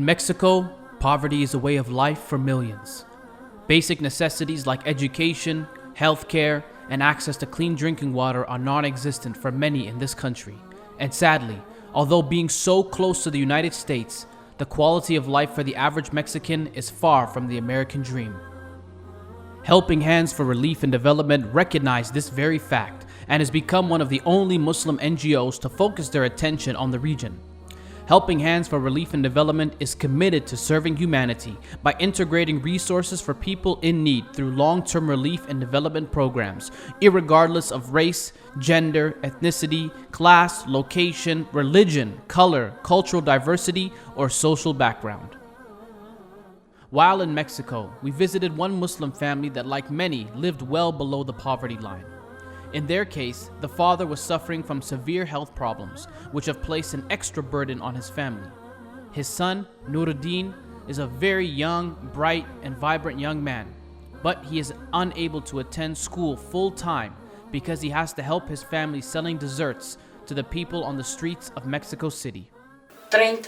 In Mexico, poverty is a way of life for millions. Basic necessities like education, healthcare, and access to clean drinking water are non-existent for many in this country. And sadly, although being so close to the United States, the quality of life for the average Mexican is far from the American dream. Helping Hands for Relief and Development recognize this very fact and has become one of the only Muslim NGOs to focus their attention on the region. Helping Hands for Relief and Development is committed to serving humanity by integrating resources for people in need through long-term relief and development programs, irregardless of race, gender, ethnicity, class, location, religion, color, cultural diversity, or social background. While in Mexico, we visited one Muslim family that, like many, lived well below the poverty line. In their case, the father was suffering from severe health problems, which have placed an extra burden on his family. His son, Nuruddin, is a very young, bright, and vibrant young man, but he is unable to attend school full-time because he has to help his family selling desserts to the people on the streets of Mexico City. 30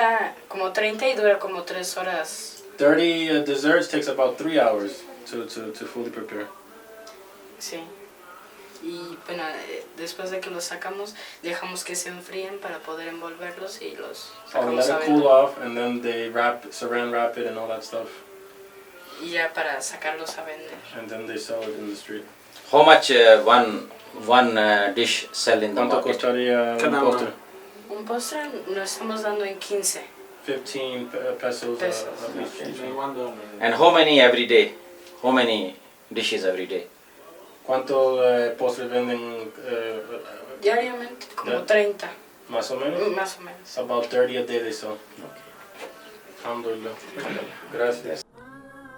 y dura como 3 horas. 30 desserts takes about 3 hours to fully prepare. Sí. Y bueno, después de que los sacamos, dejamos que se enfríen para poder envolverlos y los We sacamos let a it cool vender. off and then they saran wrap it and all that stuff. Y ya para sacarlos a vender. And then they sell it in the street. How much one dish sell in the ¿Cuánto market? costaría un postre? Un postre lo estamos dando en 15 15 pesos. pesos. And how many every day? How many dishes every day? ¿Cuánto postres venden? Diariamente, como Yeah. 30, Más o menos? más o menos. About 30 a day they sell. Alhamdulillah. Gracias.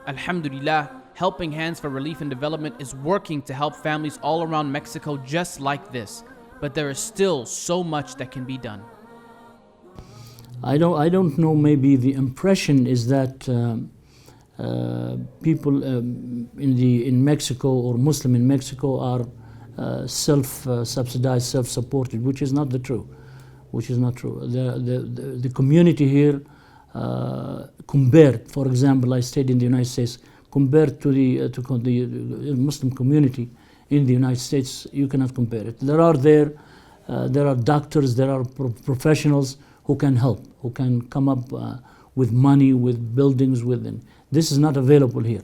Alhamdulillah, Helping Hands for Relief and Development is working to help families all around Mexico just like this, but there is still so much that can be done. I don't know, maybe the impression is that people in Mexico or Muslim in Mexico are self-subsidized, self-supported, which is not true. The community here, compared, for example, I stayed in the United States, compared to the Muslim community in the United States, you cannot compare it. There are doctors, there are professionals who can help, who can come up with money, with buildings, this is not available here.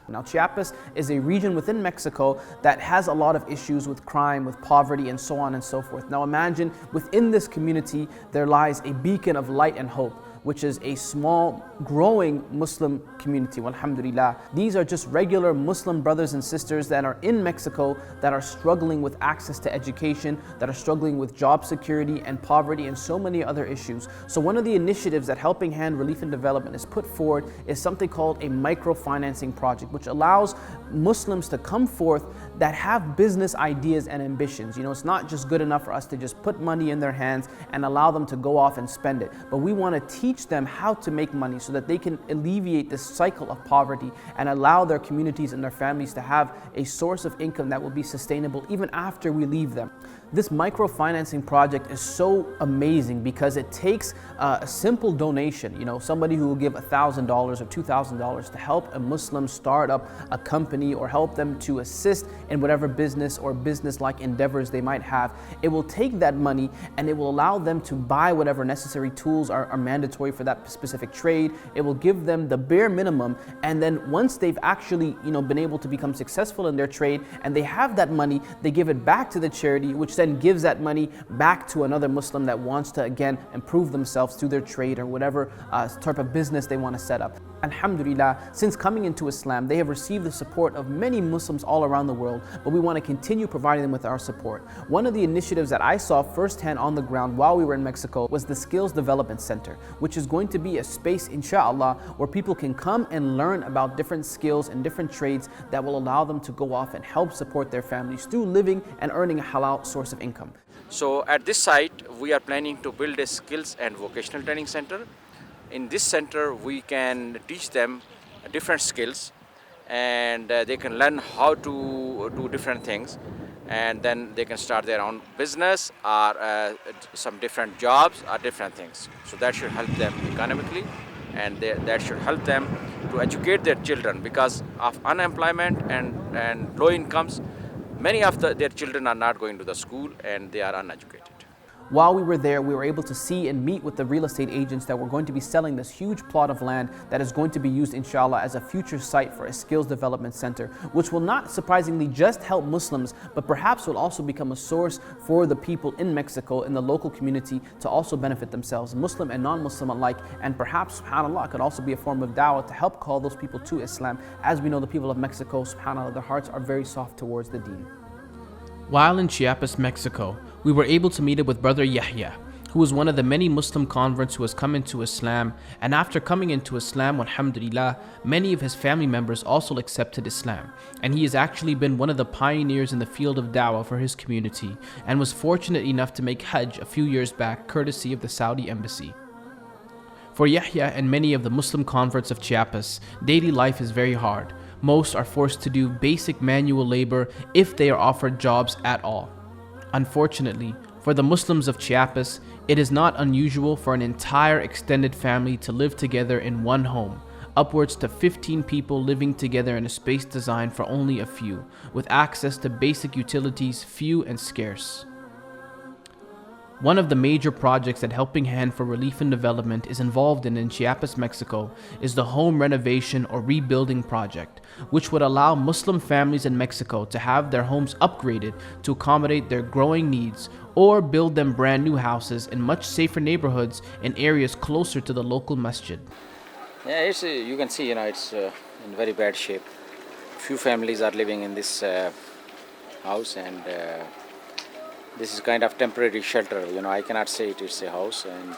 Now, Chiapas is a region within Mexico that has a lot of issues with crime, with poverty, and so on and so forth. Now imagine within this community there lies a beacon of light and hope, which is a small, growing Muslim community, alhamdulillah. These are just regular Muslim brothers and sisters that are in Mexico that are struggling with access to education, that are struggling with job security and poverty and so many other issues. So one of the initiatives that Helping Hand Relief and Development has put forward is something called a microfinancing project, which allows Muslims to come forth that have business ideas and ambitions. You know, it's not just good enough for us to just put money in their hands and allow them to go off and spend it, but we want to teach them how to make money so that they can alleviate this cycle of poverty and allow their communities and their families to have a source of income that will be sustainable even after we leave them. This microfinancing project is so amazing because it takes a simple donation, you know, somebody who will give $1,000 or $2,000 to help a Muslim start up a company or help them to assist in whatever business or business-like endeavors they might have. It will take that money and it will allow them to buy whatever necessary tools are mandatory for that specific trade. It will give them the bare minimum, and then once they've actually, you know, been able to become successful in their trade and they have that money, they give it back to the charity, which then gives that money back to another Muslim that wants to again improve themselves through their trade or whatever type of business they want to set up. Alhamdulillah, since coming into Islam, they have received the support of many Muslims all around the world, but we want to continue providing them with our support. One of the initiatives that I saw firsthand on the ground while we were in Mexico was the Skills Development Center, which is going to be a space, inshallah, where people can come and learn about different skills and different trades that will allow them to go off and help support their families through living and earning a halal source of income. So at this site, we are planning to build a skills and vocational training center. In this center, we can teach them different skills and they can learn how to do different things, and then they can start their own business or some different jobs or different things. So that should help them economically and that should help them to educate their children, because of unemployment and low incomes, many of their children are not going to the school and they are uneducated. While we were there, we were able to see and meet with the real estate agents that were going to be selling this huge plot of land that is going to be used, inshallah, as a future site for a skills development center, which will not surprisingly just help Muslims, but perhaps will also become a source for the people in Mexico, in the local community, to also benefit themselves, Muslim and non-Muslim alike, and perhaps, subhanAllah, could also be a form of da'wah to help call those people to Islam. As we know, the people of Mexico, subhanAllah, their hearts are very soft towards the deen. While in Chiapas, Mexico, we were able to meet up with Brother Yahya, who was one of the many Muslim converts who has come into Islam, and after coming into Islam, alhamdulillah, many of his family members also accepted Islam, and he has actually been one of the pioneers in the field of da'wah for his community, and was fortunate enough to make Hajj a few years back courtesy of the Saudi embassy. For Yahya and many of the Muslim converts of Chiapas, daily life is very hard. Most are forced to do basic manual labor if they are offered jobs at all. Unfortunately, for the Muslims of Chiapas, it is not unusual for an entire extended family to live together in one home, upwards to 15 people living together in a space designed for only a few, with access to basic utilities few and scarce. One of the major projects that Helping Hand for Relief and Development is involved in Chiapas, Mexico, is the Home Renovation or Rebuilding Project, which would allow Muslim families in Mexico to have their homes upgraded to accommodate their growing needs, or build them brand new houses in much safer neighborhoods in areas closer to the local masjid. Yeah, you can see, it's in very bad shape. Few families are living in this house, and this is kind of temporary shelter. I cannot say it's a house, and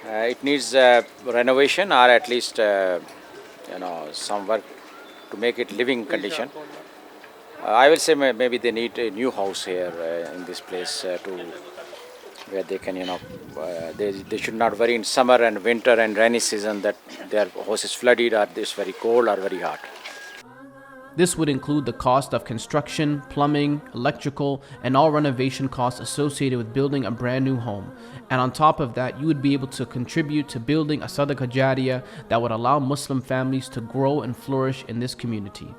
it needs renovation, or at least some work to make it living condition. I will say maybe they need a new house here in this place where they can, they should not worry in summer and winter and rainy season that their house is flooded, or it's very cold or very hot. This would include the cost of construction, plumbing, electrical, and all renovation costs associated with building a brand new home. And on top of that, you would be able to contribute to building a sadaqah jariyah that would allow Muslim families to grow and flourish in this community.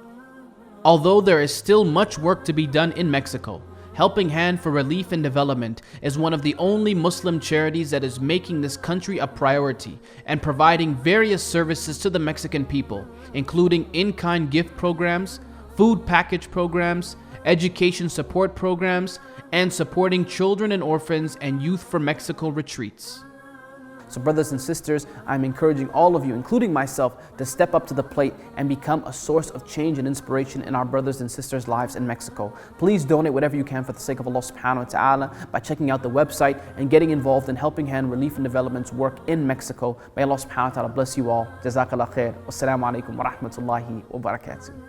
Although there is still much work to be done in Mexico, Helping Hand for Relief and Development is one of the only Muslim charities that is making this country a priority and providing various services to the Mexican people, including in-kind gift programs, food package programs, education support programs, and supporting children and orphans and Youth for Mexico retreats. So brothers and sisters, I'm encouraging all of you, including myself, to step up to the plate and become a source of change and inspiration in our brothers and sisters' lives in Mexico. Please donate whatever you can for the sake of Allah subhanahu wa ta'ala by checking out the website and getting involved in Helping Hand Relief and Development's work in Mexico. May Allah subhanahu wa ta'ala bless you all. Jazakallah khair. Wassalamu alaikum wa rahmatullahi wa barakatuh.